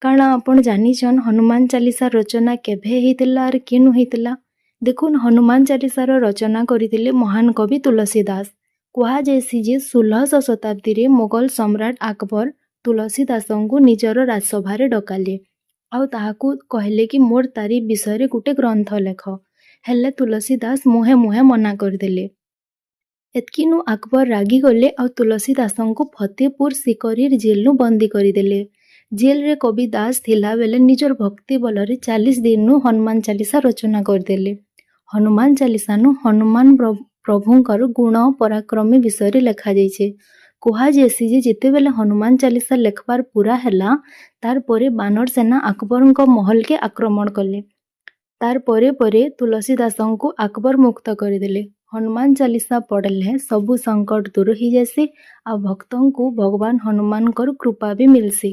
କାଣା ଆପଣ ଜାନିଛନ୍ ହନୁମାନ ଚାଲିସା ରଚନା କେଭେ ହେଇଥିଲା ଆର୍ କେନୁ ହେଇଥିଲା? ଦେଖୁନ୍ ହନୁମାନ ଚାଲିସାର ରଚନା କରିଥିଲେ ମହାନ କବି ତୁଳସୀ ଦାସ। କୁହାଯାଇସି ଯେ 16ଶ ଶତାବ୍ଦୀରେ ମୋଗଲ ସମ୍ରାଟ ଆକବର ତୁଳସୀ ଦାସଙ୍କୁ ନିଜର ରାଜସଭାରେ ଡକାଲେ ଆଉ ତାହାକୁ କହିଲେ କି ମୋର୍ ତାରି ବିଷୟରେ ଗୋଟେ ଗ୍ରନ୍ଥ ଲେଖ। ହେଲେ ତୁଳସୀ ଦାସ ମୁହେଁ ମୁହେଁ ମନା କରିଦେଲେ। ଏତ୍କିନୁ ଆକବର ରାଗିଗଲେ ଆଉ ତୁଳସୀ ଦାସଙ୍କୁ ଫତେପୁର ସିକରିର ଜେଲନୁ ବନ୍ଦୀ କରିଦେଲେ। ଜେଲରେ କବି ଦାସ ଥିଲା ବେଲେ ନିଜର ଭକ୍ତି ବଲରେ 40 ଦିନରୁ ହନୁମାନ ଚାଲିସା ରଚନା କରିଦେଲେ। ହନୁମାନ ଚାଲିସାନୁ ହନୁମାନ ପ୍ରଭୁଙ୍କର ଗୁଣ ପରାକ୍ରମୀ ବିଷୟରେ ଲେଖାଯାଇଛେ। କୁହାଯାଇସି ଯେ ଯେତେବେଲେ ହନୁମାନ ଚାଲିସା ଲେଖବାର ପୁରା ହେଲା ତାର ପରେ ବାନର ସେନା ଆକବରଙ୍କ ମହଲକେ ଆକ୍ରମଣ କଲେ। ତାର ପରେ ପରେ ତୁଳସୀ ଦାସଙ୍କୁ ଆକବର ମୁକ୍ତ କରିଦେଲେ। ହନୁମାନ ଚାଲିସା ପଢ଼ଲେ ସବୁ ସଂକଟ ଦୂର ହେଇଯାସି ଆଉ ଭକ୍ତଙ୍କୁ ଭଗବାନ ହନୁମାନଙ୍କର କୃପା ବି ମିଲସି।